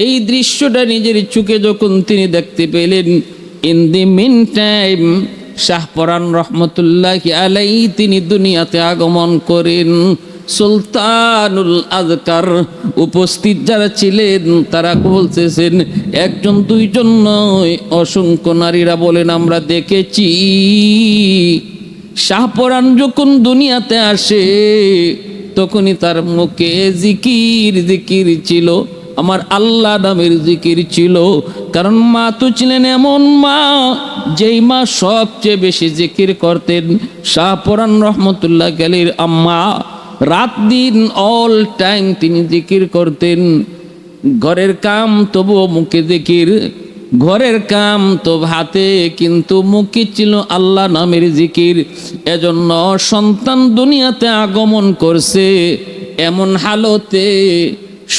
এই দৃশ্যটা নিজের চোখে যখন তিনি দেখতে পেলেন, in the meantime Shahparan রহমতুল্লাহি আলাইহি তিনি দুনিয়াতে আগমন করেন। সুলতানুল আজকার উপস্থিত যারা ছিলেন তারা বলতেছেন, একজন দুইজন নয়, অসংখ্য নারীরা বলেন আমরা দেখেছি শাহপরান যখন দুনিয়াতে আসে তখনই তার মুখে জিকির জিকির ছিল, আমার আল্লাহ নামের জিকির ছিল। কারণ মা তো ছিলেন এমন মা, যেই মা সবচেয়ে বেশি জিকির করতেন। শাহপরান রহমতুল্লাহ আলাইহির আম্মা রাত দিন অল টাইম তিনি জিকির করতেন। ঘরের কাম তবুও মুখে জিকির, ঘরের কাম তো হাতে, কিন্তু মুখে ছিল আল্লাহ নামের জিকির। এজন্য সন্তান দুনিয়াতে আগমন করছে এমন হালতে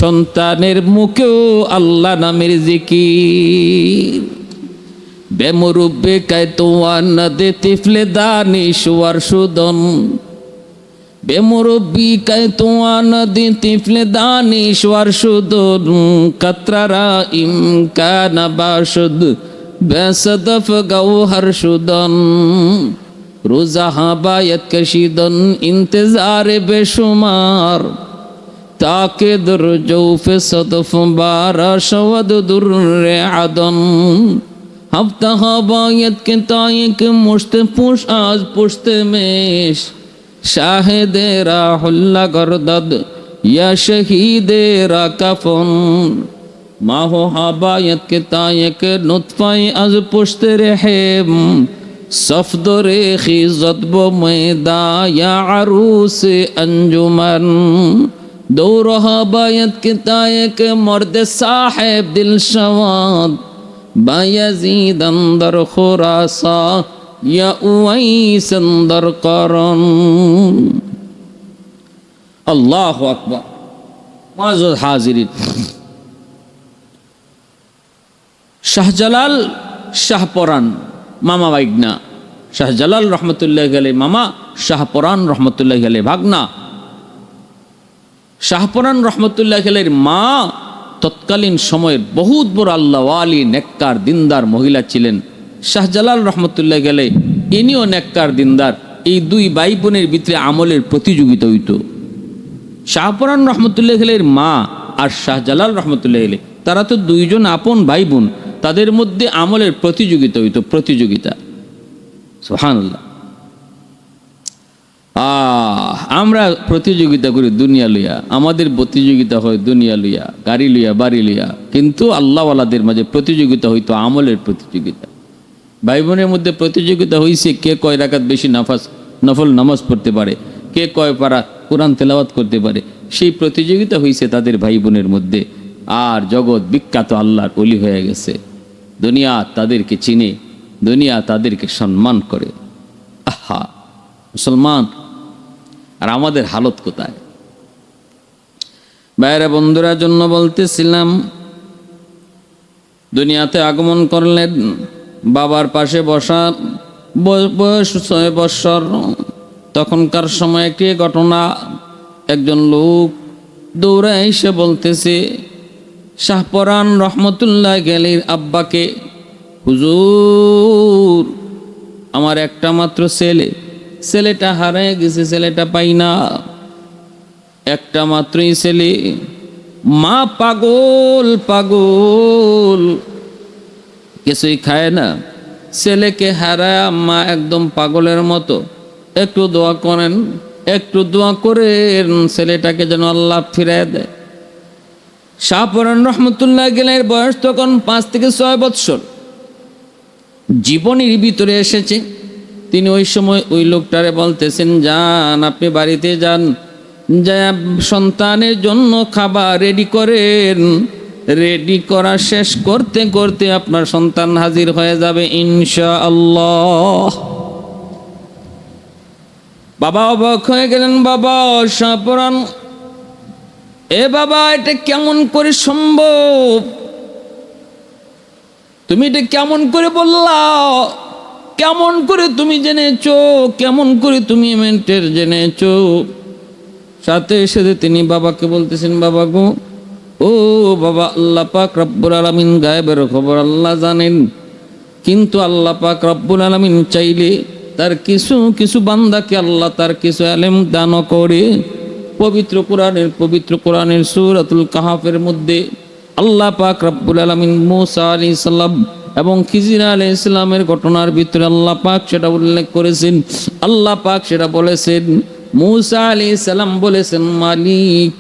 সন্তানের মুখেও আল্লাহ নামের জিকির। বেমুরব্বে কায়তোয়ান দে তিফলে দানিশওয়ার সুদন, বেমুরব্বি কায়তোয়ান দে তিফলে দানিশওয়ার সুদন, কাতরারা ইমকানা বাশুদ বেসদফ গৌহর সুদন, রোজাহা বায়ত কশিদন ইন্তজারে বেশুমার, তাকে dur জৌফে সদফ বারা শওদ দুর্রে আদন, হফতা হবায়ত কে তায়ক মুশতে পুশ আজ পুশতে মেশ, শাহেদেরা হুল্লা গরদদ ইয়া শহীদেরা কাফন, মাহো হবায়ত কে তায়ক নুতফায় আজ পুশতে রেহেম, সফদরে খিজত বো মেদা ইয়া আরুস अंजुमन, दौर हबायत के तायक मर्द साहेब दिल शवाद, बायजीद अंदर खुरासा या उवैस अंदर करन। अल्लाहु अकबर। माज़ूद हाजिरीन, শাহজালাল শাহপরান মামা ভাগনা, শাহজালাল রহমতুল্লাহি আলাইহি মামা, শাহপরান রহমতুল্লাহি আলাইহি ভাগনা। শাহপরান রহমতুল্লাহি আলাইহির মা তৎকালীন সময়ের বহুত বড় আল্লাহ ওয়ালি নেককার দিনদার মহিলা ছিলেন। শাহজালাল রহমতুল্লাহি আলাইহি ইনিও নেককার দিনদার। এই দুই ভাই বোনের ভিতরে আমলের প্রতিযোগিতা হইত। শাহপরান রহমতুল্লাহি আলাইহির মা আর শাহজালাল রহমতুল্লাহি আলাইহি তারা তো দুইজন আপন ভাই বোন, তাদের মধ্যে আমলের প্রতিযোগিতা হইত, প্রতিযোগিতা। সুবহানাল্লাহ। আমরা প্রতিযোগিতা করি দুনিয়া লইয়া, আমাদের প্রতিযোগিতা হয় দুনিয়া লইয়া, গাড়ি লইয়া, বাড়ি লইয়া, কিন্তু আল্লাহওয়ালাদের মাঝে প্রতিযোগিতা হইতো আমলের প্রতিযোগিতা। ভাই বোনের মধ্যে প্রতিযোগিতা হইছে কে কয় রাকাত বেশি নফল নামাজ পড়তে পারে, কে কয় পারা কোরআন তেলাওয়াত করতে পারে, সেই প্রতিযোগিতা হইছে তাদের ভাই বোনের মধ্যে। আর জগৎ বিখ্যাত আল্লাহর ওলি হয়ে গেছে, দুনিয়া তাদেরকে চিনে, দুনিয়া তাদেরকে সম্মান করে। আহা মুসলমান, আর আমাদের হালত কোথায়? বাইরে বন্ধুরা জন্য বলতেছিলাম, দুনিয়াতে আগমন করলেন, বাবার পাশে বসা, বয়স 6 বৎসর। তখনকার সময় একটি ঘটনা, একজন লোক দৌড়ে এসে বলতেছে শাহপরান রহমতুল্লাহি আলাইহির আব্বাকে, হুজুর আমার একটা মাত্র ছেলেটা হারিয়ে গেছে, ছেলেটা পাই না, একটা মাত্রই ছেলে, মা পাগল পাগল, কিছুই খায় না, ছেলেকে হারায় মা একদম পাগলের মতো। একটু দোয়া করেন, একটু দোয়া করেন ছেলেটাকে যেন আল্লাহ ফিরিয়ে দেয়। শাহপরান রহমতুল্লাহি আলাইহির বয়স তখন 5 থেকে 6 বৎসর, জীবনের ভিতরে এসেছে। তিনি ওই সময় ওই লোকটারে বলতেছেন, যান আপনি বাড়িতে যান, যা সন্তানের জন্য খাবার রেডি করেন, রেডি করা শেষ করতে করতে আপনার সন্তান হাজির হয়ে যাবে ইনশাআল্লাহ। বাবা অবাক হয়ে গেলেন, বাবা শাহপরান, এ বাবা এটা কেমন করে সম্ভব? তুমি এটা কেমন করে বললা? কেমন করে তুমি জেনেছো? কেমন করে তুমি মেন্টের জেনেছো? সাথে সাথে তিনি বাবাকে বলতেছেন, বাবা গো ও বাবা, আল্লাহ পাক রব্বুল আলামিন গায়েবের খবর আল্লাহ জানেন, কিন্তু আল্লাহ পাক রব্বুল আলামিন চাইলে তার কিছু কিছু বান্দাকে আল্লাহ তার কিছু ইলম দান করে। পবিত্র কোরআনের সূরাতুল কাহফের মধ্যে আল্লাহ পাক রব্বুল আলামিন মূসা আলাইহিস সালাম এবং খিজির আলাইহিস সালামের ঘটনার ভিতরে আল্লাহ পাক সেটা উল্লেখ করেছেন। আল্লাহ পাক সেটা বলেছেন, মূসা আলাইহিস সালাম বলেছেন, মালিক,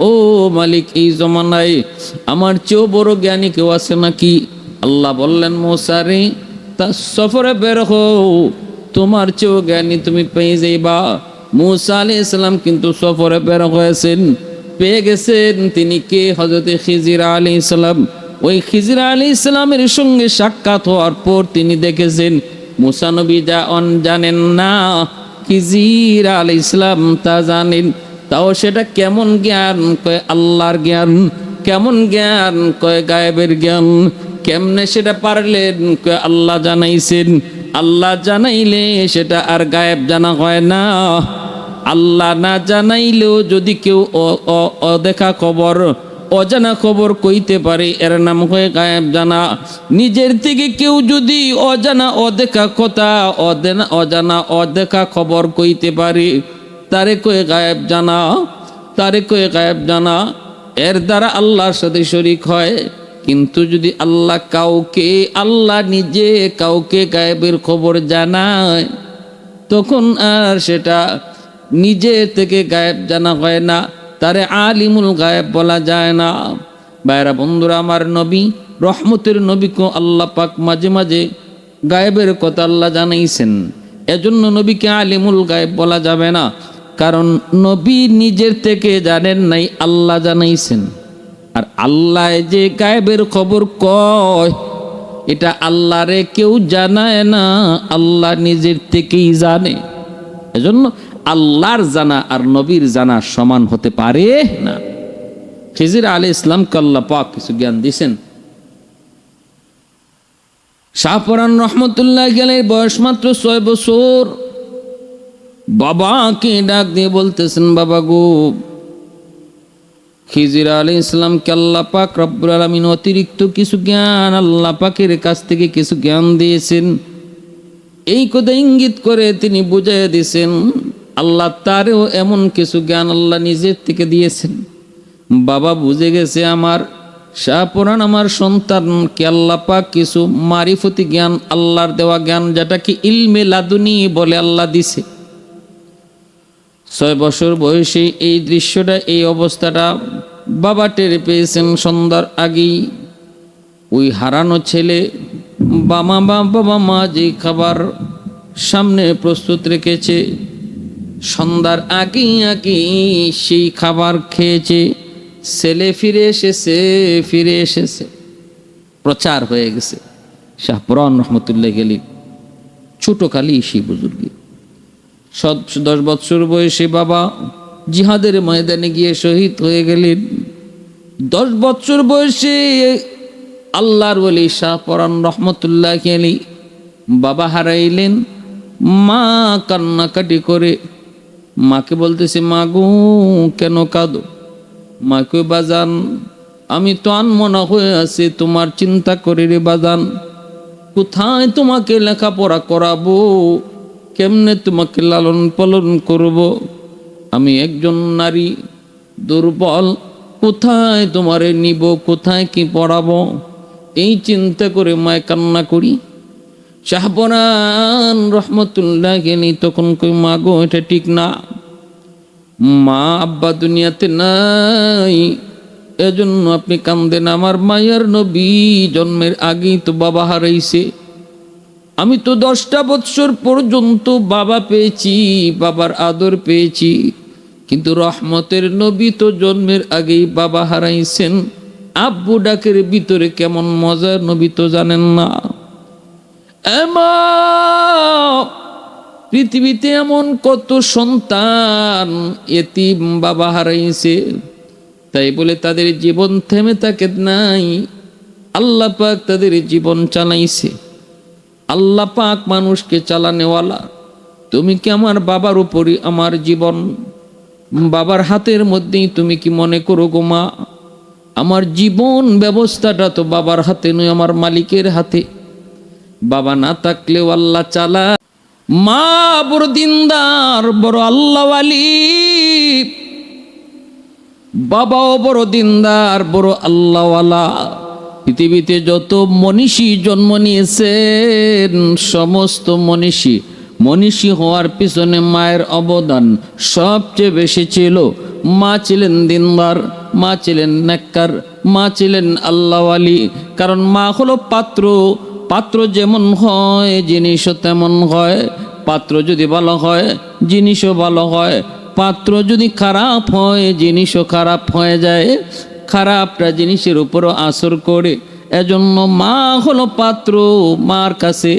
ও মালিক, এই জমানায় আমার চেয়েও বড় জ্ঞানী কেউ আছে নাকি? আল্লাহ বললেন, মূসা রে, তা সফরে বের হও, তোমার চেয়েও জ্ঞানী তুমি পেয়ে যাইবা। মূসা আলাইহিস সালাম কিন্তু সফরে বের হয়েছেন, পেয়ে গেছেন তিনি কে? হযরতে খিজির আলাইহিস সালাম। ওই খিজির আলাইহিস সালামের সঙ্গে সাক্ষাৎ হওয়ার পর তিনি দেখেছেন মূসা নবী যা জানেন না, খিজির আলাইহিস সালাম তা জানেন। তাও সেটা কেমন জ্ঞান? কয় আল্লাহর জ্ঞান। কেমন জ্ঞান? কয় গায়েবের জ্ঞান। কেমনে সেটা পারলেন? কয় আল্লাহ জানাইছেন। আল্লাহ জানাইলে সেটা আর গায়েব জানা হয় না। আল্লাহ না জানাইলেও যদি কেউ অদেখা খবর, অজানা খবর কইতে পারে, এর নাম হয় গায়েব জানা। নিজের থেকে কেউ যদি অজানা অদেখা কথা, অজানা অদেখা খবর কইতে পারে, তারে কয়ে গায়েব জানা, তারে কয়ে গায়েব জানা। এর দ্বারা আল্লাহর সাথে শরীক হয়। কিন্তু যদি আল্লাহ নিজে কাউকে গায়েবের খবর জানায়, তখন আর সেটা নিজে থেকে গায়েব জানা হয় না, তারে আলিমুল গায়েব বলা যায় না। ভাইরা বন্ধুরা, আমার নবী, রহমতের নবীকে আল্লাহ পাক মাঝে মাঝে গায়েবের কথা আল্লাহ জানাইছেন। এজন্য নবীকে আলিমুল গায়েব বলা যাবে না, কারণ নবী নিজের থেকে জানেন নাই, আল্লাহ জানাইছেন। আর আল্লাহ যে গায়েবের খবর কয়, এটা আল্লাহরে কেউ জানায় না, আল্লাহ নিজের থেকেই জানে। এজন্য আল্লাহর জানা আর নবীর জানা সমান হতে পারে না। খিজির আলাইহিস সালামকে আল্লাহ পাক কিছু জ্ঞান দিয়েছেন। শাহপরান রহমতুল্লাহ আলাইহির বয়স মাত্র 6 বছর। বাবাকে ডাক দিয়ে বলতেছেন, বাবা গো, খিজির আলাইহিস সালামকে আল্লাহ পাক রব্বুল আলামিন অতিরিক্ত কিছু জ্ঞান আল্লাহ পাকের কাছ থেকে কিছু জ্ঞান দিয়েছেন। এই কথা ইঙ্গিত করে তিনি বুঝাইয়া দিয়েছেন, আল্লাহ তারেও এমন কিছু জ্ঞান আল্লাহ নিজের থেকে দিয়েছেন। বাবা বুঝে গেছে, আমার শাহপরান, আমার সন্তানকে আল্লাহ পাক কিছু মারিফতি জ্ঞান, আল্লাহর দেওয়া জ্ঞান, যেটাকে ইলমে লাদুনি বলে, আল্লাহ দিছে। 6 বছর বয়সে এই দৃশ্যটা, এই অবস্থাটা বাবা টের পেয়েছেন সন্ধ্যার আগেই। ওই হারানো ছেলে বাবা মা যে খাবার সামনে প্রস্তুত রেখেছে, সন্ধ্যার আগেই সেই খাবার খেয়েছে। ছেলে ফিরে এসেছে, প্রচার হয়ে গেছে। শাহপুরান রহমতুল্লাহ আলাইহি ছোটকালী সেই বুজুর্গী 10 বছর বয়সে বাবা জিহাদের ময়দানে গিয়ে শহীদ হয়ে গেলেন। 10 বছর বয়সে আল্লাহর ওলি শাহপরান রহমতুল্লাহ আলাইহি বাবা হারাইলেন। মা কান্নাকাটি করে মাকে বলতেছে, মা গো, কেন কাঁদো? মা কই, বাজান, আমি তো আনমনা হয়ে আছি, তোমার চিন্তা করে রে বাজান। কোথায় তোমাকে লেখাপড়া করাবো, কেমনে তোমাকে লালন পালন করব? আমি একজন নারী, দুর্বল, কোথায় তোমারে নিব, কোথায় কি পড়াবো? এই চিন্তা করে মায় কান্না করি। শাহপরান রহমতুল্লাহ আলাইহি তখন কই, মা গো, এটা ঠিক না। মা আব্বা দুনিয়াতে নাই, এজন্য আপনি কান্দেন। আমার মায়ের নবী জন্মের আগেই তো বাবা হারাইছে। আমি তো 10টা বৎসর পর্যন্ত বাবা পেয়েছি, বাবার আদর পেয়েছি, কিন্তু রহমতের নবী তো জন্মের আগেই বাবা হারাইছেন। আব্বু ডাকের ভিতরে কেমন মজার নবী তো জানেন না। পৃথিবীতে এমন কত সন্তান এতিম বাবা হারাইছে, তাই বলে তাদের জীবন থেমে থাকে নাই। আল্লাহ পাক তাদের জীবন চালাইছে। আল্লাহ পাক মানুষকে চালানেওয়ালা। তুমি কি আমার বাবার উপরই আমার জীবন, বাবার হাতের মধ্যেই তুমি কি মনে করো গো মা? আমার জীবন ব্যবস্থাটা তো বাবার হাতে নয়, আমার মালিকের হাতে। বাবা না থাকলেও আল্লাহ চালা। মা বড় দিনদার, বড় আল্লাহওয়ালি, বাবাও বড় দিনদার, বড় আল্লাহওয়ালা। পৃথিবীতে যত মনীষী জন্ম নিয়েছেন, সমস্ত মনীষী হওয়ার পিছনে মায়ের অবদান সবচেয়ে বেশি ছিল। মা ছিলেন দিনদার, মা ছিলেন নেককার, মা ছিলেন আল্লাহওয়ালি। কারণ মা হলো পাত্র যেমন হয় জিনিসও তেমন হয়। পাত্র যদি ভালো হয় জিনিসও ভালো হয়, পাত্র যদি খারাপ হয় জিনিসও খারাপ হয়ে যায়, খারাপটা জিনিসের উপরও আসর করে। এজন্য মা হলো পাত্র। মার কাছে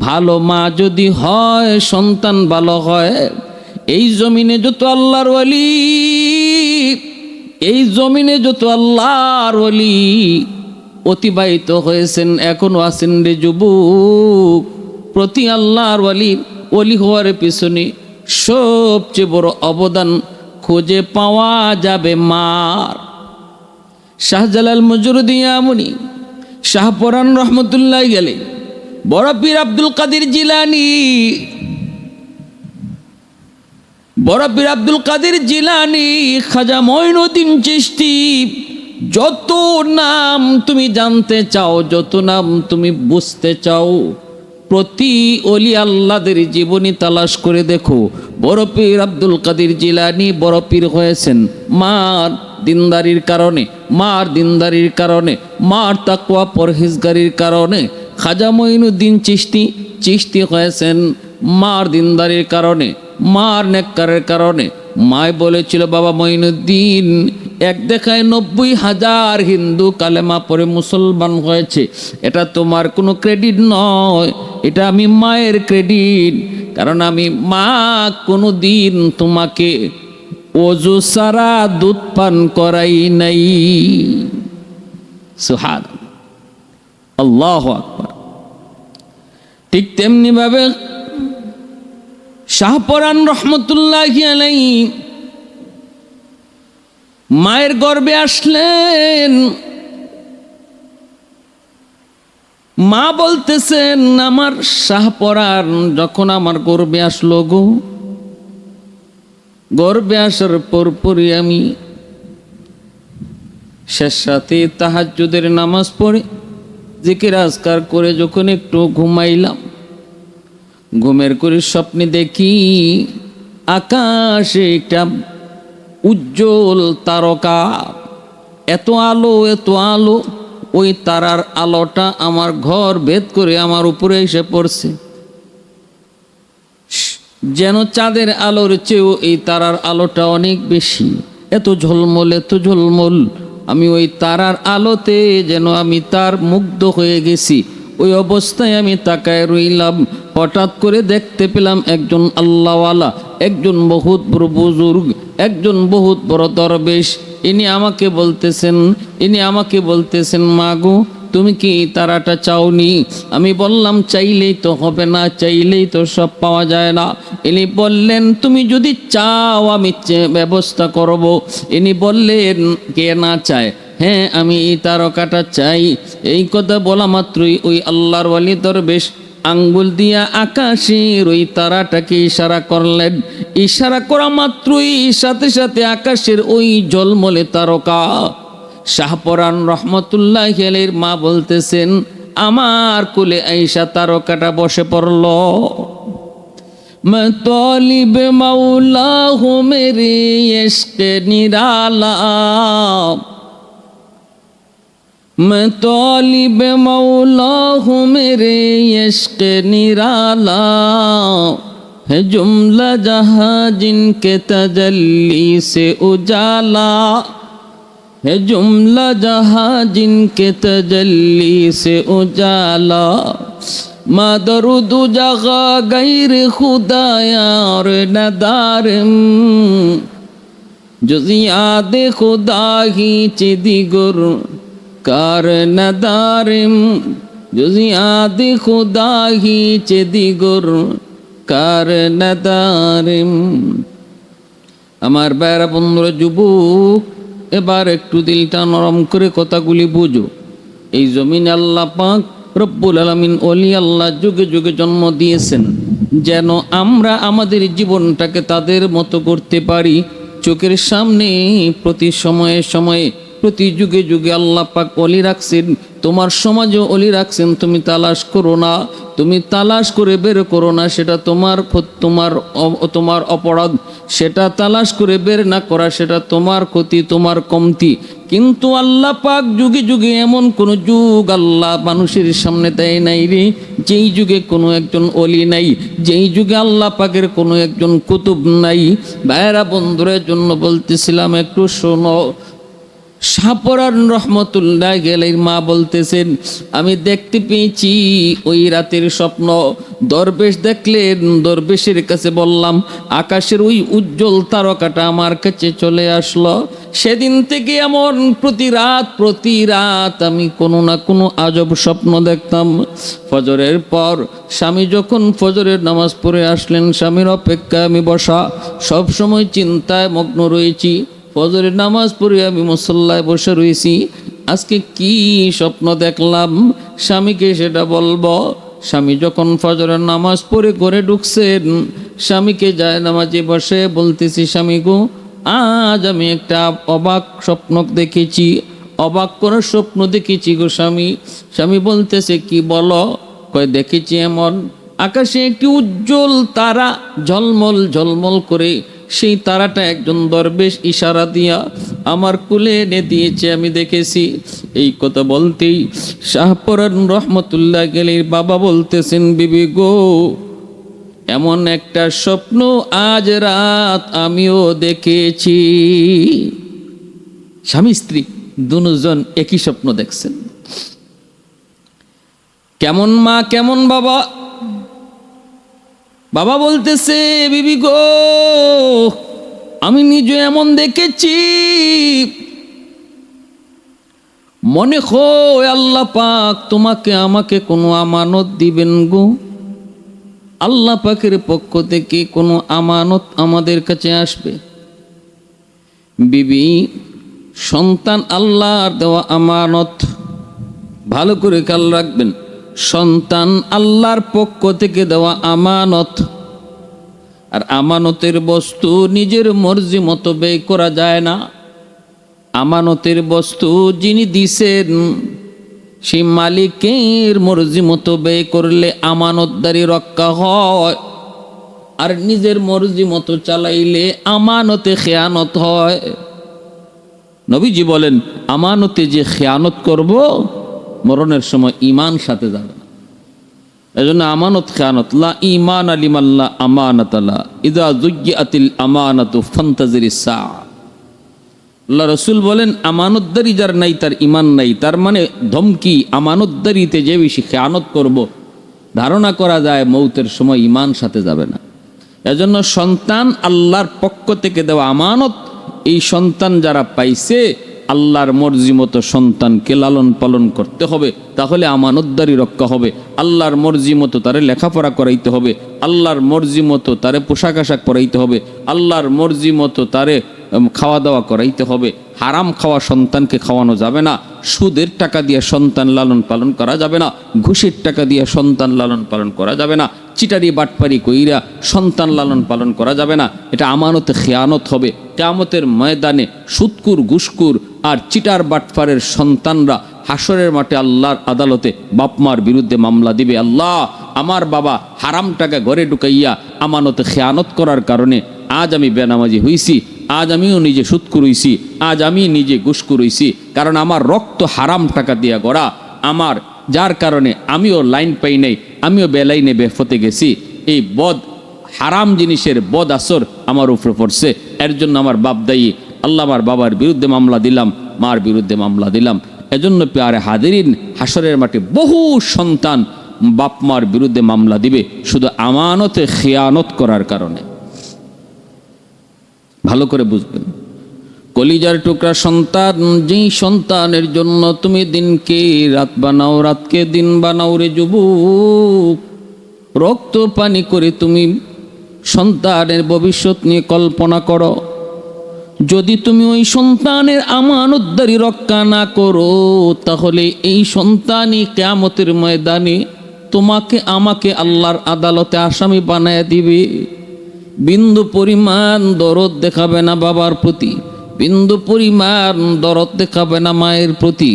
ভালো মা যদি হয়, সন্তান ভালো হয়। এই জমিনে যত আল্লাহর ওয়ালি, এই জমিনে যত আল্লাহর ওয়ালি অতিবাহিত হয়েছেন, এখনো আছেন রে যুবক, প্রতি আল্লাহর ওয়ালি হওয়ার পিছনে সবচেয়ে বড় অবদান খুঁজে পাওয়া যাবে মার। শাহজালাল মজরুদিয়ামনি, শাহপরান রহমতুল্লাহ গেলে, বড় পীর আব্দুল কাদের জিলানী, বড় পীর আব্দুল কাদের জিলানী, খাজা মঈনুদ্দিন চিশতি, যত নাম তুমি জানতে চাও, যত নাম তুমি বুঝতে চাও, প্রতি ওলি আল্লাহদের জীবনী তালাশ করে দেখো। বড় পীর আব্দুল কাদের জিলানী বড় পীর হয়েছেন মার দিনদারির কারণে, মার দিনদারির কারণে, মার তাকওয়া পরহেজগারির কারণে। খাজা মঈনুদ্দিন চিশতি হয়েছেন মার দিনদারির কারণে, মার নেককারের কারণে। মায় বলেছিল, বাবা মঈনুদ্দিন, এক দেখায় 90,000 হিন্দু কালেমা পড়ে মুসলমান হয়েছে। এটা তোমার কোনো ক্রেডিট নয়, এটা আমি মায়ের ক্রেডিট। কারণ আমি মা কোনো দিন তোমাকে ওযু সারা দুধ পান করাই নাই। সুবহানাল্লাহ, আল্লাহু আকবার। ঠিক তেমনি ভাবে শাহপরান রহমতুল্লাহি আলাইহি মায়ের গর্ভে আসলেন। মা বলতেছেন, আমার শাহপরান যখন আমার গর্ভে আসলো গো, গর্ভে আসার পরপরই আমি শেষ রাতে তাহাজ্জুদের নামাজ পড়ে জিকির আজকার করে যখন একটু ঘুমাইলাম, ঘুমের করে স্বপ্নে দেখি আকাশে একটা উজ্জ্বল তারকা, এত আলো এত আলো, ওই তারার আলোটা আমার ঘর ভেদ করে আমার উপরে এসে পড়ছে। যেন চাঁদের আলোর চেয়েও এই তারার আলোটা অনেক বেশি, এত ঝলমল এত ঝলমল। আমি ওই তারার আলোতে যেন আমি তার মুগ্ধ হয়ে গেছি। ওই অবস্থায় আমি তাকায় রইলাম। হঠাৎ করে দেখতে পেলাম একজন আল্লাহওয়ালা, একজন বহুত বড় বুজুর্গ, একজন বহুত বড় দরবেশ। ইনি আমাকে বলতেছেন, মা গো, তুমি কি তারাটা চাওনি? আমি বললাম, চাইলেই তো হবে না, চাইলেই তো সব পাওয়া যায় না। ইনি বললেন, তুমি যদি চাও আমি ব্যবস্থা করব। ইনি বললেন, কে না চায়? হ্যাঁ, আমি এই তারকাটা চাই। এই কথা বলা মাত্রই ওই আল্লাহর ওয়ালি দরবেশ আঙ্গুল দিয়া আকাশের ওই তারাটাকে ইশারা করলেন। ইশারা করা মাত্রই সাথে সাথে আকাশের ওই ঝলমলে তারকা শাহপরান রহমতুল্লাহি আলাইহির মা বলতেছেন, আমার কোলে আইসা তারকাটা বসে পড়ল। मैं तालिब मौला हूँ मेरे इश्क निराला, मैं तालिब मौला हूँ मेरे इश्क निराला, है जुमला जहाँ जिनके तजल्ली से उजाला, है जुमला जहाँ जिनके तजल्ली से उजाला, मा दरुद जगा गैर खुदाया और नदारम, जुज़ याद खुदा ही चिदिगुर कार नदारम, जुज़ याद खुदा ही चिदिगुर कार नदारम। আমার বাইরা বন্ধুরা, যুবক, এবার একটু দিলটা নরম করে কথাগুলি বুঝো। এই জমিনে আল্লাহ পাক রব্বুল আলামিন ওলি আল্লাহ যুগে যুগে জন্ম দিয়েছেন যেন আমরা আমাদের জীবনটাকে তাদের মতো করতে পারি। চোখের সামনে প্রতি সময়ে সময়ে প্রতি যুগে যুগে আল্লাহ পাক ওলি রাখছেন, তোমার সমাজও ওলি রাখছেন। তুমি তালাশ করো না, তুমি তালাশ করে বের করো না, সেটা তোমার অপরাধ। সেটা তালাশ করে বের না করা সেটা তোমার ক্ষতি, তোমার কমতি। কিন্তু আল্লাহ পাক যুগে যুগে এমন কোন যুগ আল্লাহ মানুষের সামনে দেয় নাই রে, যেই যুগে কোনো একজন ওলি নাই, যেই যুগে আল্লাহ পাকের কোনো একজন কুতুব নাই। ভাইয়েরা বন্ধুরের জন্য বলতেছিলাম, একটু শোনো। শাহপরান রহমতুল্লাহ গেলের মা বলতেছেন, আমি দেখতে পেয়েছি ওই রাতের স্বপ্ন। দরবেশ দেখলেন, দরবেশের কাছে বললাম, আকাশের ওই উজ্জ্বল তারকাটা আমার কাছে চলে আসলো। সেদিন থেকে এমন প্রতি রাত আমি কোনো না কোনো আজব স্বপ্ন দেখতাম। ফজরের পর স্বামী যখন ফজরের নামাজ পড়ে আসলেন, স্বামীর অপেক্ষায় আমি বসা, সব সময় চিন্তায় মগ্ন রয়েছি। ফজরের নামাজ পড়ে আমি মুসল্লায় বসে রয়েছি, আজকে কি স্বপ্ন দেখলাম স্বামীকে সেটা বলবো। স্বামী যখন ফজরের নামাজ পড়ে ঘরে ঢুকছেন, স্বামীকে যায় নামাজে বসে বলতেছি, স্বামী গো, আজ আমি একটা অবাক স্বপ্ন দেখেছি, অবাক করার স্বপ্ন দেখেছি গো স্বামী। স্বামী বলতেছে, কি বলো? কয়, দেখেছি এমন আকাশে একটি উজ্জ্বল তারা ঝলমল ঝলমল করে, সেই তারাটা একজন দরবেশ ইশারা দিয়া আমার কুলে এনে দিয়েছে, আমি দেখেছি। এই কথা বলতেই শাহপরান রহমতুল্লাহ গেলের বাবা বলতেছেন, বিবি গো, এমন একটা স্বপ্ন আজ রাত আমিও দেখেছি। স্বামী স্ত্রী দুজন একই স্বপ্ন দেখছেন। কেমন মা কেমন বাবা? বাবা বলতেছে, বিবি গো, আমি নিজে এমন দেখেছি, মনে হয় আল্লাহ পাক তোমাকে আমাকে কোনো আমানত দিবেন গো। আল্লাহ পাকের পক্ষ থেকে কোনো আমানত আমাদের কাছে আসবে। বিবি, সন্তান আল্লাহর দেওয়া আমানত, ভালো করে খেয়াল রাখবেন। সন্তান আল্লাহর পক্ষ থেকে দেওয়া আমানত, আর আমানতের বস্তু নিজের মর্জি মতো ব্যয় করা যায় না। আমানতের বস্তু যিনি দিছেন সেই মালিকের মর্জি মতো ব্যয় করলে আমানতদারি রক্ষা হয়, আর নিজের মর্জি মতো চালাইলে আমানতে খেয়ানত হয়। নবীজি বলেন, আমানতে যে খেয়ানত করব মরণের সময় ঈমান সাথে যাবে না। এজন্য আমানত খেয়ানত, লা ঈমান আলিমাল্লা আমানাত আলা ইযা যুজ্জিআতিল আমানাতু ফান্তাজিরিস সাআ। আল্লাহ রাসূল বলেন, আমানতদারি যার নাই তার ঈমান নাই। তার মানে ধমকি, আমানতদারিতে যে বেশি খেয়ানত করব, ধারণা করা যায় মৌতের সময় ঈমান সাথে যাবে না। এজন্য সন্তান আল্লাহর পক্ষ থেকে দেওয়া আমানত, এই সন্তান যারা পাইছে আল্লাহর মর্জি মতো সন্তানকে লালন পালন করতে হবে, তাহলে আমানতদারি রক্ষা হবে। আল্লাহর মর্জি মতো তারে লেখাপড়া করাইতে হবে, আল্লাহর মর্জি মতো তারে পোশাক আশাক পরাইতে হবে, আল্লাহর মর্জি মতো তারে খাওয়া দাওয়া করাইতে হবে। হারাম খাওয়া সন্তানকে খাওয়ানো যাবে না, সুদের টাকা দিয়ে সন্তান লালন পালন করা যাবে না, ঘুষের টাকা দিয়ে সন্তান লালন পালন করা যাবে না, চিটারি বাটপারি কইরা সন্তান লালন পালন করা যাবে না। এটা আমানতে খেয়ানত হবে। কিয়ামতের ময়দানে সুদকুর, ঘুষকুর আর চিটার বাটপারের সন্তানরা হাসরের মাঠে আল্লাহর আদালতে বাপমার বিরুদ্ধে মামলা দিবে, আল্লাহ, আমার বাবা হারাম টাকা ঘরে ঢুকাইয়া আমানতে খেয়ানত করার কারণে আজ আমি বেনামাজি হইছি, আজ আমিও নিজে সুদকুর হইছি, আজ আমি নিজে ঘুষকুর হইছি, কারণ আমার রক্ত হারাম টাকা দিয়া গড়া, আমার যার কারণে আমিও লাইন পাই নাই, আমিও বেলাইনে বেফতে গেছি। এই বদ হারাম জিনিসের বদ আসর আমার উপরে পড়ছে, এর জন্য আমার বাপ দায়ী। আল্লাহ, আমার বাবার বিরুদ্ধে মামলা দিলাম, মার বিরুদ্ধে মামলা দিলাম। এজন্য প্যারে হাজিরিন, হাসরের মাঠে বহু সন্তান বাপ মার বিরুদ্ধে মামলা দিবে শুধু আমানতে খেয়ানত করার কারণে। ভালো করে বুঝবেন, কলিজার টুকরা সন্তান, যেই সন্তানের জন্য তুমি দিনকে রাত বানাও, রাতকে দিন বানাও রে যুবক, রক্ত পানি করে তুমি সন্তানের ভবিষ্যৎ নিয়ে কল্পনা করো। যদি তুমি ওই সন্তানের আমানতদারি রক্ষা না করো, তাহলে এই সন্তানই কিয়ামতের ময়দানে তোমাকে আমাকে আল্লাহর আদালতে আসামি বানায় দিবে। বিন্দু পরিমাণ দরদ দেখাবে না বাবার প্রতি, বিন্দু পরিমাণ দরদ দেখাবে না মায়ের প্রতি।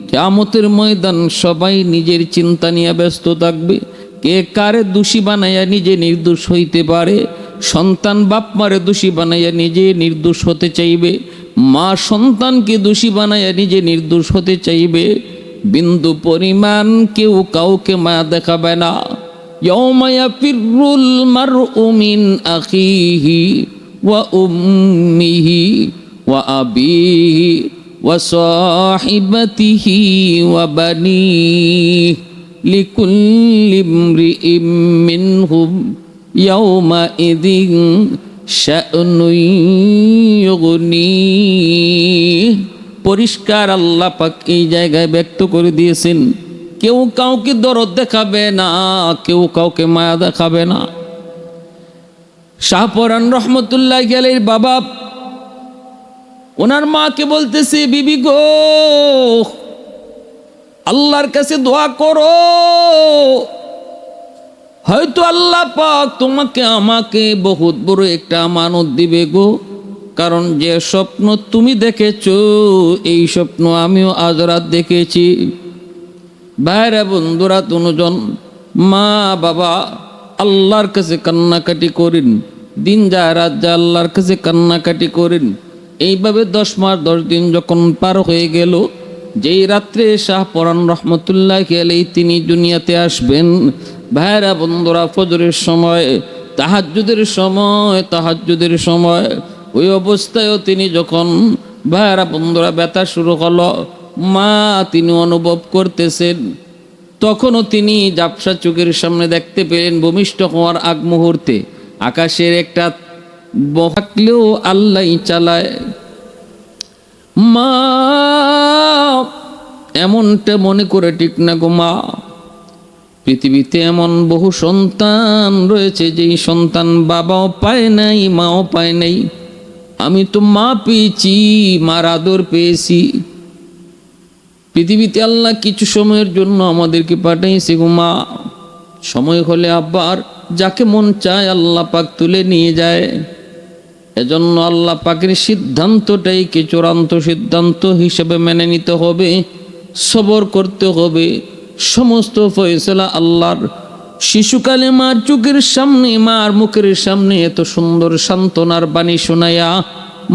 কিয়ামতের ময়দান সবাই নিজের চিন্তা নিয়ে ব্যস্ত থাকবে। কে কারে দোষী বানাইয়া নিজে নির্দোষ হইতে পারে। সন্তান বাপ মারে দোষী বানাইয়া নিজে নির্দোষ হতে চাইবে, মা সন্তানকে দোষী বানাইয়া নিজে নির্দোষ হতে চাইবে। বিন্দু পরিমাণ কেউ কাউকে মায়া দেখাবে না। ইয়াউমা ইয়াফিরুল মারউ মিন আখিহি ওয়া উম্মিহি ওয়া আবিহি ওয়া সাহিবাতিহি ওয়া বানিহি লিকুল্লি ইমরিইম মিনহুম ইয়াউমাইযিন শা'নুন ইউগনিহি। পরিষ্কার আল্লাহ পাক এই জায়গায় ব্যক্ত করে দিয়েছেন, কেউ কাউকে দরদ দেখাবে না, কেউ কাউকে মায়া দেখাবে না। শাহপরান রহমতুল্লাহ আলাইহির বাবা ওনার মাকে বলতেছে, বিবি গো, আল্লাহর কাছে দোয়া করো, হয়তো আল্লাহ পাক তোমাকে আমাকে বহুত বড় একটা আমানত দিবে গো। কারণ যে স্বপ্ন তুমি দেখেছো, এই স্বপ্ন আমিও আজ রাত দেখেছি। ভাইরা বন্ধুরা, দুজন মা বাবা আল্লাহর কাছে কান্নাকাটি করেন, দিন যায় রাত যায় আল্লাহর কাছে কান্নাকাটি করেন। এইভাবে 10 মাস 10 দিন যখন পার হয়ে গেল, যেই রাত্রে শাহপরান রহমতুল্লাহ আলাইহি তিনি দুনিয়াতে আসবেন, ভাইরা বন্ধুরা, ফজরের সময়, তাহাজ্জুদের সময়, ওই অবস্থায়ও তিনি যখন ভাইরা বন্ধুরা ব্যথা শুরু হলো, মা তিনি অনুভব করতেছেন, তখনও তিনি জাপসা চোখের সামনে দেখতে পেলেন ভূমিষ্ঠ হওয়ার আগ মুহূর্তে আকাশের একটা থাকলেও আল্লাহই চালায়। মা এমনটা মনে করে ঠিক না গো মা, পৃথিবীতে এমন বহু সন্তান রয়েছে যেই সন্তান বাবাও পায় নাই, মাও পায় নাই। আমি তো মা পেয়েছি, মার আদর পেয়েছি। পৃথিবীতে আল্লাহ কিছু সময়ের জন্য আমাদেরকে পাঠাইছে গো মা। সময় হলে আবার যাকে মন চায় আল্লাহ পাক তুলে নিয়ে যায়। এজন্য আল্লাহ পাকের সিদ্ধান্তটাই কি চূড়ান্ত সিদ্ধান্ত হিসেবে মেনে নিতে হবে, সবর করতে হবে। সমস্ত ফয়সালা আল্লাহর। শিশুকালে মার চোখের সামনে, মার মুখের সামনে এত সুন্দর সান্ত্বনার বাণী শোনায়া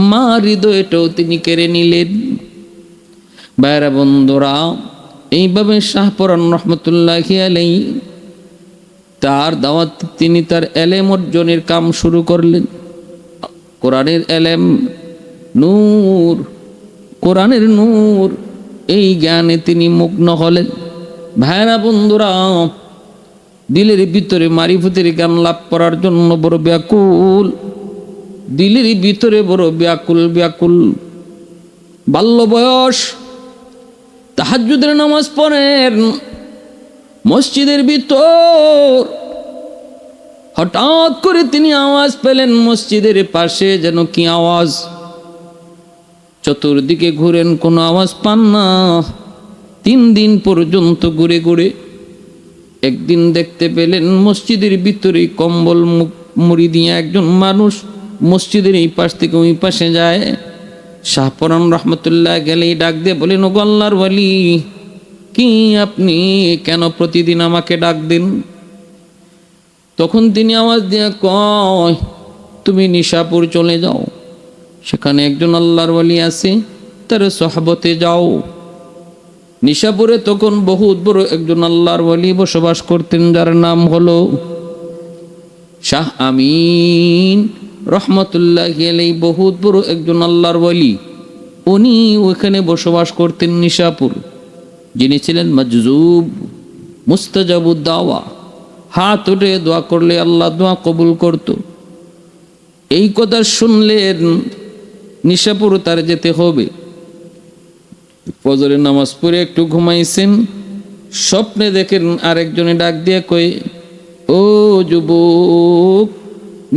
মা হৃদয়টাও তিনি কেড়ে নিলেন। ভাইরা বন্ধুরা, এইভাবে শাহপরান রহমতুল্লাহ আলাইহি তার দাওয়াত, তিনি তার এলেম অর্জনের কাম শুরু করলেন। কোরআনের এলেম নূর, কোরআনের নূর, এই জ্ঞানে তিনি মগ্ন হলেন। ভাইরা বন্ধুরা, দিলের ভিতরে মারিফতের জ্ঞান লাভ করার জন্য বড় ব্যাকুল, দিলের ভিতরে বড় ব্যাকুল। বাল্য বয়স, তাহাজ্জুদের নামাজ পড়েন মসজিদের ভিতর। হঠাৎ করে তিনি আওয়াজ পেলেন মসজিদের পাশে যেন কি আওয়াজ। চতুর্দিকে ঘুরেন, কোনো আওয়াজ পান না। 3 দিন পর্যন্ত ঘুরে একদিন দেখতে পেলেন মসজিদের ভিতরে কম্বল মুড়ি দিয়ে একজন মানুষ মসজিদের এই পাশ থেকে ওই পাশে যায়। শাহপরান রহমতুল্লাহ গেলেই ডাক দিয়ে বলেন, ওগো আল্লাহর ওয়ালি, কি আপনি কেন প্রতিদিন আমাকে ডাক দিন? তখন তিনি আওয়াজ দিয়ে কয়, তুমি নিশাপুর চলে যাও, সেখানে একজন আল্লাহর ওয়ালি আছে, তার সহবতে যাও। নিশাপুরে তখন বহুত বড় একজন আল্লাহর ওয়ালি বসবাস করতেন, যার নাম হলো শাহ আমিন রহমতুল্লাহ আলাইহি। বহুত বড় একজন আল্লাহর ওয়ালি, উনি ওইখানে বসবাস করতেন নিশাপুর। যিনি ছিলেন মজজুব, মুস্তাজাবুদ দাওয়া, হাত উঠে দোয়া করলে আল্লাহ দোয়া কবুল করত। এই কথা শুনলেন নিশাপুর তার যেতে হবে। ফজরের নামাজ পড়ে একটু ঘুমাইছেন, স্বপ্নে দেখেন আরেকজনে ডাক দিয়ে কই, ও যুবক,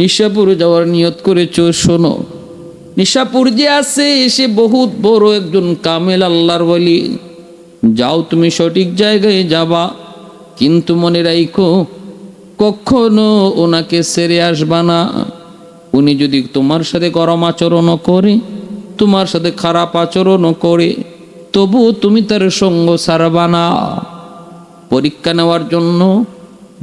নিশাপুর যাওয়ার নিয়ত করেছো, শোনো, নিশাপুর যে আছে সে বহুত বড় একজন কামেল আল্লাহর ওয়ালি। যাও তুমি সঠিক জায়গায় যাবা, কিন্তু মনে রাখো কখনো ওনাকে ছেড়ে আসবা না। উনি যদি তোমার সাথে গরম আচরণও করে, তোমার সাথে খারাপ আচরণও করে, তবু তুমি তার সঙ্গ ছাড়বা না। পরীক্ষা নেওয়ার জন্য,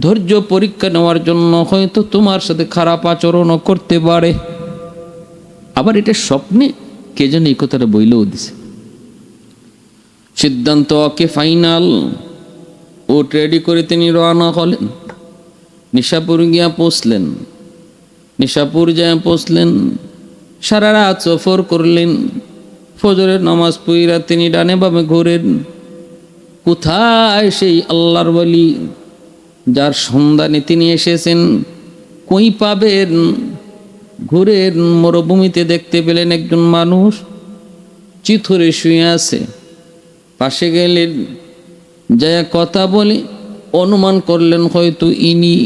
ধৈর্য পরীক্ষা নেওয়ার জন্য হয়তো তোমার সাথে খারাপ আচরণও করতে পারে। আবার এটা স্বপ্নে কে যেন এই কথাটা বইলেও দিছে। সিদ্ধান্ত ওকে ফাইনাল। ও রেডি করে তিনি রওনা হলেন, নিশাপুর গিয়া পৌঁছলেন। নিশাপুর যায় পৌঁছলেন, সারা রাত সফর করলেন। ফজরের নামাজ পড়িয়া তিনি ডানে বামে ঘোরেন। কোথায় সেই আল্লাহর ওয়ালি যার সন্ধানে তিনি এসেছেন, কই পাবেন? ঘুরেন, মরুভূমিতে দেখতে পেলেন একজন মানুষ চিথরে শুয়ে আছে। পাশে গেলেন, যায় কথা বলে অনুমান করলেন হয়তো ইনি।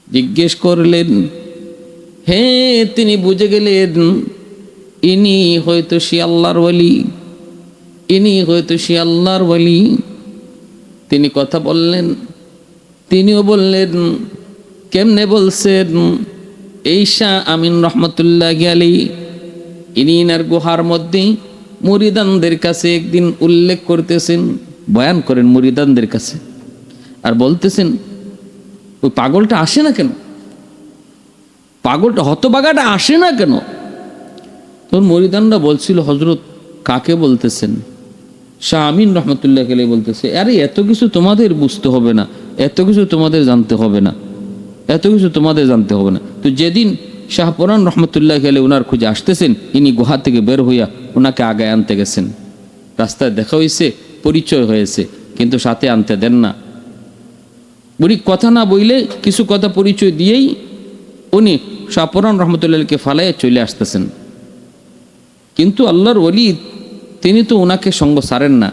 জিজ্ঞেস করলেন, হ্যাঁ, তিনি বুঝে গেলেন ইনি হয়তো সে আল্লাহর ওয়ালি, ইনি হয়তো সে আল্লাহর ওয়ালি। তিনি কথা বললেন, তিনিও বললেন, কেমনে বলছেন? এই শাহ আমিন রহমতুল্লাহ আলাইহি ইনি ইনার গুহার মধ্যে মুরিদানদের কাছে একদিন উল্লেখ করতেছেন, বয়ান করেন মুরিদানদের কাছে, আর বলতেছেন ওই পাগলটা আসে না কেন, পাগলটা হতবাগাটা আসে না কেন? তখন মুরিদানরা বলছিল, হজরত কাকে বলতেছেন? শাহ আমিন রহমতুল্লাহ আলাইহি বলতেছে, আরে এত কিছু তোমাদের বুঝতে হবে না, এত কিছু তোমাদের জানতে হবে না, এত কিছু তোমাদের জানতে হবে না। তো যেদিন শাহপরান রহমতুল্লাহ আলাইহি ওনার খুঁজে আসতেছেন, ইনি গুহা থেকে বের হইয়া ওনাকে আগে আনতে গেছেন। রাস্তায় দেখা হয়েছে, পরিচয় হয়েছে, কিন্তু সাথে আনতে দেন না। উনি কথা না বইলে কিছু কথা পরিচয় দিয়েই উনি শাহপরান রহমতুল্লাহকে ফালাইয়া চলে আসতেছেন। কিন্তু আল্লাহর ওলি তিনি তো ওনাকে সঙ্গ সারেন না।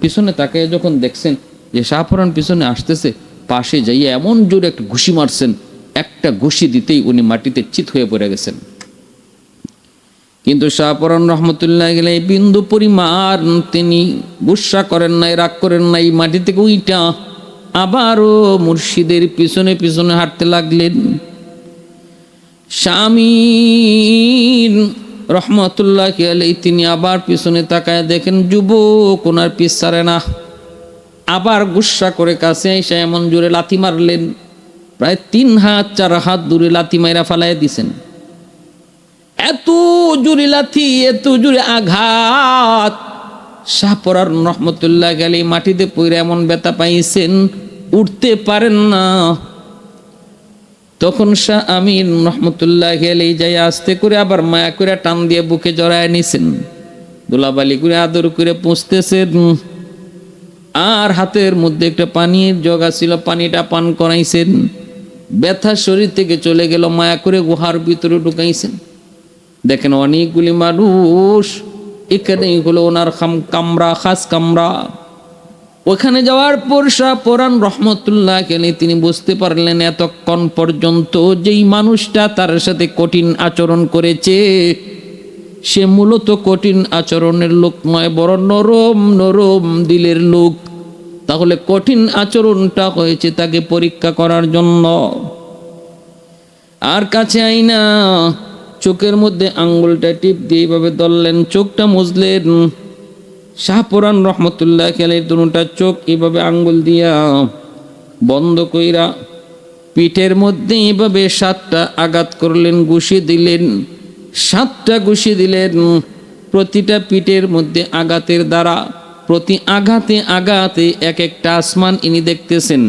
পিছনে তাকে যখন দেখছেন যে শাহপরান পিছনে আসতেছে, পাশে যাইয়া এমন জোরে একটা ঘুষি মারছেন, একটা ঘুষি দিতেই উনি মাটিতে চিত হয়ে পড়ে গেছেন। কিন্তু শাহপরান রহমতুল্লাহ আলাইহি বিন্দু পরিমাণ তিনি গুসা করেন নাই, রাগ করেন নাই। মাটি থেকে উইটা আবারও মুর্শিদের পিছনে পিছনে হাঁটতে লাগলেন। শামিন রহমতুল্লাহ আলাইহি তিনি আবার পিছনে তাকায় দেখেন যুবক ওনার পিছ ছাড়ে না। আবার গুসা করে কাছে এসে এমন জোরে লাথি মারলেন, প্রায় 3 হাত 4 হাত দূরে লাথি মাইরা ফালাইয়া দিছেন। এত জোরে লাথি, এত জোরে আঘাত, শাহপরান রহমতুল্লাহ আলাইহি মাটিতে পড়ে এমন ব্যথা পাইছেন, উঠতে পারেন না। তখন শাহ আমিন রহমতুল্লাহ আলাইহি যাই আস্তে করে আবার মায়া করে টান দিয়ে বুকে জড়ায় নিছেন, দোলাবালি করে আদর করে পুষতেছেন। আর হাতের মধ্যে একটা পানির জগ ছিল, পানিটা পান করাইছেন। ব্যথা শরীর থেকে চলে গেল, মায়া করে গুহার ভিতরে ঢুকাইছেন। দেখেন অনেকগুলি মানুষ, এখানেই হলো ওনার কামরা, খাস কামরা। ওখানে যাওয়ার পর শাহপরান রহমতুল্লাহ আলাইহি তিনি বুঝতে পারলেন এতক্ষণ পর্যন্ত যেই মানুষটা তার সাথে কঠিন আচরণ করেছে সে মূলত কঠিন আচরণের লোক নয়, বড় নরম নরম দিলের লোক। তাহলে কঠিন আচরণটা হয়েছে তাকে পরীক্ষা করার জন্য। আর কাছে আইনা চোখের মধ্যে আঙ্গুলটা টিপ দিয়ে এইভাবে ধরলেন, চোখটা মুছলেন। শাহপরান রহমতুল্লাহ আলাইহি দুটা চোখ এইভাবে আঙ্গুল দিয়া বন্ধ কইরা পিঠের মধ্যে এইভাবে 7টা আঘাত করলেন, ঘুষি দিলেন। 7টা ঘুষি দিলেন। প্রতিটা পিঠের মধ্যে আঘাতের দ্বারা প্রতি আঘাতে আঘাতে এক একটা আসমান ইনি দেখতেছেন।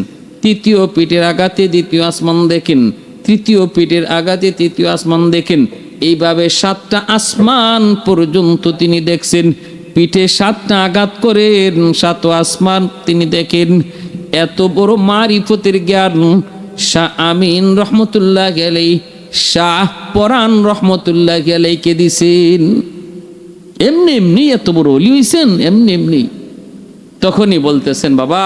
তৃতীয় পিঠের আঘাতে দ্বিতীয় আসমান দেখেন, তৃতীয় পিঠের আঘাতে তৃতীয় আসমান দেখেন। এইভাবে 7টা আসমান পর্যন্ত তিনি দেখছেন। পিঠে 7টা আঘাত করেন, 7 আসমান তিনি দেখেন। এত বড় মারিফতের জ্ঞান শাহ আমিন রহমতুল্লাহ আলাইহি শাহপরান রহমতুল্লাহ আলাইহিকে দিছেন। এমনি এমনি এত বড় ওলি হইছেন, এমনি এমনি। তখনই বলতেছেন, বাবা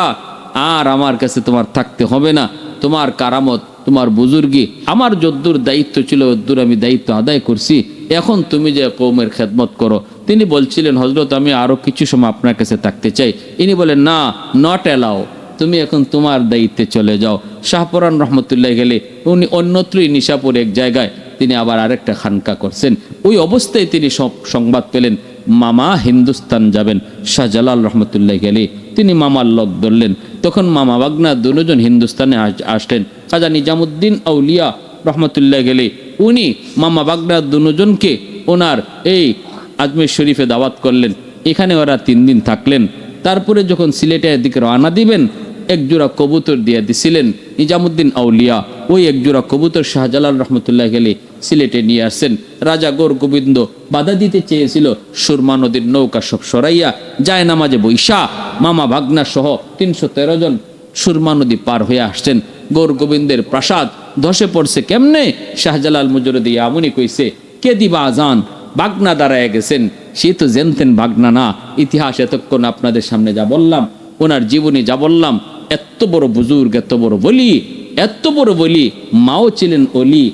আর আমার কাছে তোমার থাকতে হবে না, তোমার কারামত, তোমার বুজুর্গি আমার যদ্দুর দায়িত্ব ছিল ওদ্দুর আমি দায়িত্ব আদায় করছি। এখন তুমি যে কওমের খেদমত করো। তিনি বলছিলেন, হযরত আমি আরো কিছু সময় আপনার কাছে থাকতে চাই। ইনি বলেন, না, নট অ্যালাউ, তুমি এখন তোমার দায়িত্বে চলে যাও। শাহপরান রহমতুল্লাহ গেলে উনি অন্যত্রই নিশাপুর এক জায়গায় তিনি আবার আরেকটা খানকা করছেন। ওই অবস্থায় তিনি সংবাদ পেলেন মামা হিন্দুস্তান যাবেন। শাহজালাল রহমতুল্লাহ গেলে তিনি মামার লগ ধরলেন। তখন মামা বাগনা দুজন হিন্দুস্তানে আসলেন। খাজা নিজামুদ্দিন আউলিয়া রহমতুল্লাহ গেলে উনি মামা বাগনা দুজনকে ওনার এই আজমির শরীফে দাওয়াত করলেন। এখানে ওরা 3 দিন থাকলেন। তারপরে যখন সিলেটের দিকে রওনা দিবেন, একজোড়া কবুতর দিয়ে দিছিলেন নিজামুদ্দিন আউলিয়া। ওই একজোড়া কবুতর শাহজালাল রহমতুল্লাহ গেলে সিলেটে নিয়ে আসছেন। রাজা গোর গোবিন্দ বাধা দিতে চেয়েছিল, সুরমা নদীর নৌকা সব সরাইয়া যায় নামাজে বৈশা মামা ভাগনা সহ 313 জন সুরমা নদী পার হয়ে আসছেন। গৌর গোবিন্দের প্রাসাদ ধসে পড়ছে কেমনে? শাহজালাল মুজরদি আমনি কইছে, কে দিবা আজান? বাগনা দাঁড়ায় গেছেন। সে তো জানতেন বাগনা না। ইতিহাস এতক্ষণ আপনাদের সামনে যা বললাম, ওনার জীবনী যা বললাম, এত বড় বুজুর্গ, এত বড় বলি, এত বড় বলি। মাও ছিলেন অলি,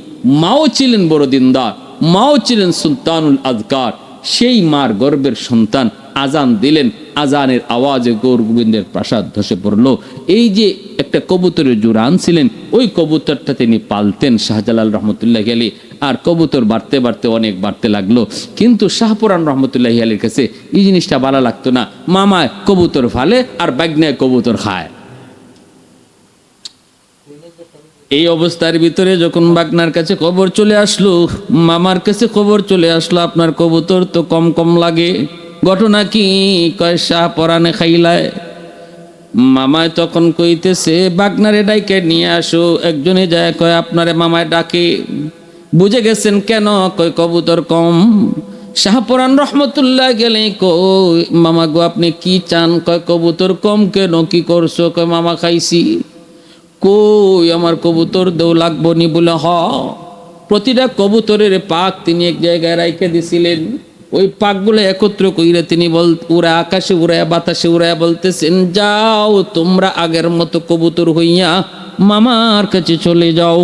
মাও ছিলেন বড় দিনদার, মাও ছিলেন সুলতানুল আজকার। সেই মার গর্বের সন্তান আজান দিলেন, আজানের আওয়াজে গৌর গোবিন্দের প্রাসাদ ধসে পড়লো। এই যে একটা কবুতরের জোড়া আনছিলেন, ওই কবুতরটা তিনি পালতেন শাহজালাল রহমতুল্লাহ আলী। আর কবুতর বাড়তে বাড়তে অনেক বাড়তে লাগলো। কিন্তু শাহপুরান রহমতুল্লাহ আলীর কাছে এই জিনিসটা ভালো লাগতো না। মামায় কবুতর ফালে আর বাগনায় কবুতর খায়। এই অবস্থার ভিতরে যখন বাগনার কাছে খবর চলে আসলো, মামার কাছে খবর চলে আসলো, আপনার কবুতর তো কম কম লাগে, ঘটনা কি? কয় শাহপরানে খাইলায়। মামায় তখন কইতেছে, বাগনারে ডাইকে নিয়ে আসো। একজনে যায় কয় আপনারে মামায় ডাকে। বুঝে গেছেন কেন? কয় কবুতর কম। শাহপরান রহমতুল্লাহ গেলে কই মামা গো আপনি কি চান? কয় কবুতর কম কেন, কি করছো? কয় মামা খাইছি। কই আমার কবুতর দেও লাগবো নি? বলে হ। প্রতিটা কবুতরের পাক তিনি এক জায়গায় রাইখে দিছিলেন। ওই পাকগুলো একত্র কইরা তিনি উড়া আকাশে উড়ায়া বাতাসে উড়ায়া বলতেছেন, যাও তোমরা আগের মতো কবুতর হইয়া মামার কাছে চলে যাও।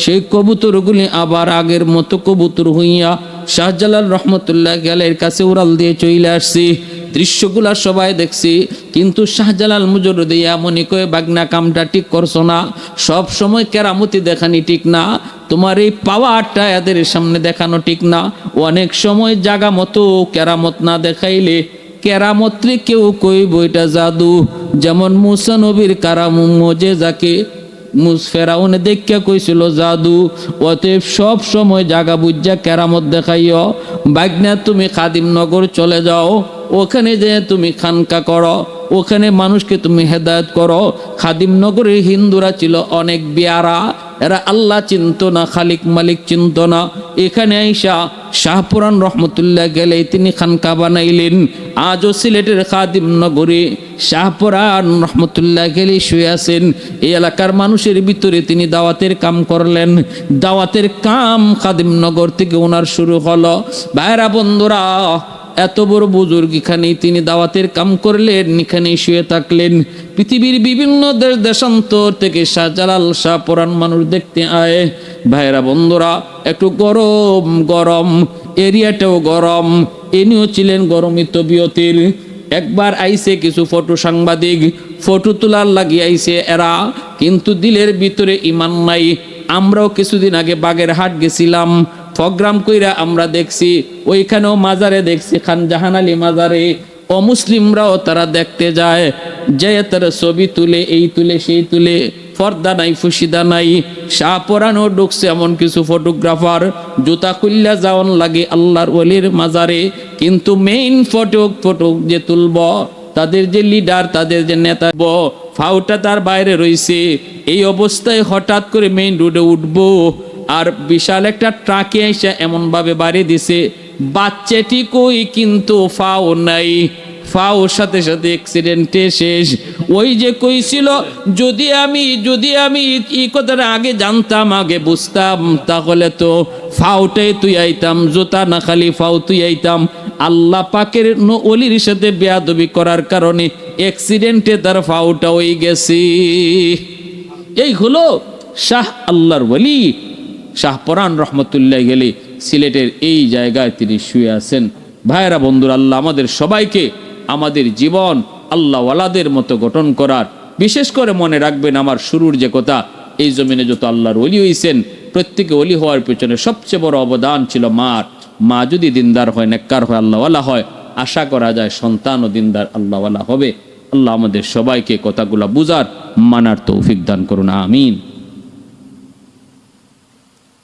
সেই কবুতরগুলি আবার আগের মতো কবুতর হইয়া শাহজালাল রহমতুল্লাহ আলাইহির কাছে উড়াল দিয়ে চলে আসছি। দৃশ্যগুলা সবাই দেখছি, কিন্তু শাহজালাল মুজরদি এমনই কয়ে, বাগনা কামটা ঠিক করছো না, সব সময় কেরামতি দেখানি ঠিক না, তোমার এই পাওয়ারটা এদের সামনে দেখানো ঠিক না। অনেক সময় জাগা মতো কেরামত না দেখাইলে কেরামত্রে কেউ কইব এটা জাদু। যেমন মুসা নবীর কারাম মোজেজাকে ফেরাউনে দেখিয়া কইছিল জাদু। অতএব সব সময় জাগা বুঝা কেরামত দেখাইও। বাগনা তুমি খাদিমনগর চলে যাও, ওখানে যে তুমি খানকা করো, ওখানে মানুষকে তুমি হেদায়েত করো। খাদিমনগরের হিন্দুরা ছিল অনেক বিয়ারা, এরা আল্লাহ চিনত না, খালিক মালিক চিনত না। এখানে আইসা শাহপুরান রহমতুল্লাহ গেলে তিনি খানকা বানাইলেন। আজও সিলেটের খাদিমনগরে শাহপুরান রহমতুল্লাহ গেলে শুয়ে আছেন। এই এলাকার মানুষের ভিতরে তিনি দাওয়াতের কাম করলেন। দাওয়াতের কাম খাদিমনগর থেকে ওনার শুরু হলো। ভাইরা বন্ধুরা, এত বড় বুজুর্গ এখানেই তিনি দাওয়াতের কাম করলেন, এখানেই শুয়ে থাকলেন। পৃথিবীর বিভিন্ন দেশ দেশান্তর থেকে শাহজালাল শাহপরান মানুষ দেখতে আয়। ভাইরা বন্ধুরা, একটু গরম গরম, এরিয়াটাও গরম, ইনিও ছিলেন গরমই তবিয়তের। একবার আইসে কিছু ফটো সাংবাদিক, ফটো তোলার লাগিয়ে আইসে এরা, কিন্তু দিলের ভিতরে ইমান নাই। আমরাও কিছুদিন আগে বাগেরহাট গেছিলাম, প্রোগ্রাম কইরা আমরা দেখছি, ওইখানেও মাজারে দেখছি, খান জাহান আলী মাজারে অমুসলিমরাও তারা দেখতে যায়, যে তারা ছবি তুলে, এই তুলে সেই তুলে, পর্দা নাই ফুসিদা নাই। শাহপরানও ঢুকছে এমন কিছু ফটোগ্রাফার, জুতা খুললা যাওয়ান লাগে আল্লাহর ওলির মাজারে, কিন্তু মেইন ফটো যে তুলব, তাদের যে লিডার, তাদের যে নেতা, ফাউটা তার বাইরে রইছে। এই অবস্থায় হঠাৎ করে মেইন রোডে উঠবো, আর বিশাল একটা ট্রাকে এসে এমন ভাবে বাড়ি দিছে, বাচ্চাটি কই কিন্তু ফাও নাই, ফাও সাথে সাথে অ্যাক্সিডেন্টে শেষ। ওই যে কইছিল, যদি আমি এই কথাটা আগে জানতাম, আগে বুঝতাম, তাহলে তো ফাওটাই তুই আইতাম, জুতা না খালি ফাও তুই আইতাম। আল্লাহ পাকের ওলির সাথে বেয়াদবি করার কারণে অ্যাক্সিডেন্টে তার ফাওটা হয়ে গেছে। এই হলো শাহ আল্লাহর ওলি শাহপরান রহমতুল্লাহ গেলে। সিলেটের এই জায়গায় তিনি শুয়ে আছেন। ভাইয়েরা, বন্ধুরা, আল্লাহ আমাদের সবাইকে আমাদের জীবন আল্লাহ ওয়ালাদের মতো গঠন করার, বিশেষ করে মনে রাখবেন আমার শুরুর যে কথা, এই জমিনে যত আল্লাহর ওলি হইছেন প্রত্যেকে ওলি হওয়ার পেছনে সবচেয়ে বড় অবদান ছিল মার। মা যদি দিনদার হয়, নেককার হয়, আল্লাহওয়ালা হয়, আশা করা যায় সন্তানও দিনদার আল্লাহওয়ালা হবে। আল্লাহ আমাদের সবাইকে কথাগুলা বুঝার, মানার তৌফিক দান করুন, আমিন।